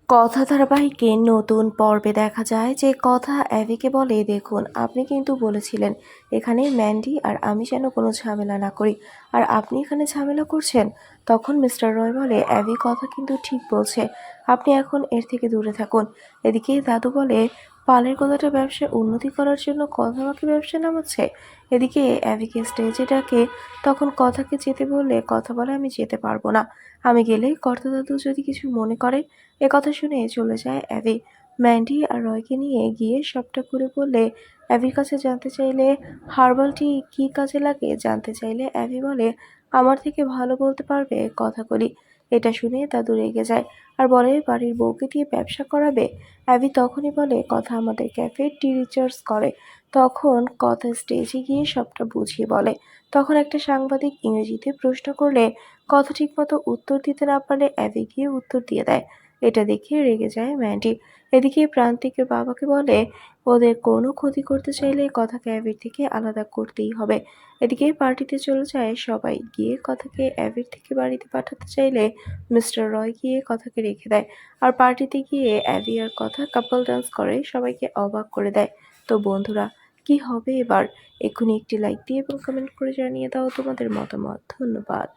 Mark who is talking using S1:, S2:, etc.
S1: কথা ধারাবাহিকে নতুন পর্বে দেখা যায় যে কথা অ্যাভিকে বলে, দেখুন আপনি কিন্তু বলেছিলেন এখানে ম্যান্ডি আর আমি যেন কোনো ঝামেলা না করি, আর আপনি এখানে ঝামেলা করছেন। তখন মিস্টার রয় বলে, অ্যাভি কথা কিন্তু ঠিক বলছে, আপনি এখন এর থেকে দূরে থাকুন। এদিকে দাদু বলে, পালের কথাটা ব্যবসায় উন্নতি করার জন্য কথা আমাকে ব্যবসা নামাচ্ছে। এদিকে অ্যাভিকে স্টেজে ডাকে, তখন কথাকে যেতে বললে কথা বলে, আমি যেতে পারবো না, আমি গেলে কর্তা দাদু যদি কিছু মনে করে। একথা শুনে চলে যায় অ্যাভি। ম্যান্ডি আর রয়কে নিয়ে গিয়ে সবটা ঘুরে বললে, অ্যাভির কাছে জানতে চাইলে হার্বাল টি কী কাজে লাগে জানতে চাইলে অ্যাভি বলে, আমার থেকে ভালো বলতে পারবে কথাগুলি। এটা শুনে দাদু রেগে যায় আর বলে, বাড়ির বউকে দিয়ে ব্যবসা করাবে। অ্যাভি তখনই বলে, কথা আমাদের ক্যাফে টি রিচার্জ করে। তখন কথা স্টেজে গিয়ে সবটা বুঝিয়ে বলে। তখন একটা সাংবাদিক ইংরেজিতে প্রশ্ন করলে কথা ঠিকমতো উত্তর দিতে না পারলে অ্যাভি গিয়ে উত্তর দিয়ে দেয়। এটা দেখে রেগে যায় ম্যান্ডি। এদিকে প্রান্তিকের বাবাকে বলে, ওদের কোনো ক্ষতি করতে চাইলে কথাকে অ্যাবির থেকে আলাদা করতেই হবে। এদিকে পার্টিতে চলে যায় সবাই, গিয়ে কথাকে অ্যাবির থেকে বাড়িতে পাঠাতে চাইলে মিস্টার রয় গিয়ে কথাকে রেখে দেয়। আর পার্টিতে গিয়ে অ্যাবি আর কথা কাপল ডান্স করে সবাইকে অবাক করে দেয়। তো বন্ধুরা, কি হবে এবার? এক্ষুনি একটি লাইক দিয়ে এবং কমেন্ট করে জানিয়ে দাও তোমাদের মতামত। ধন্যবাদ।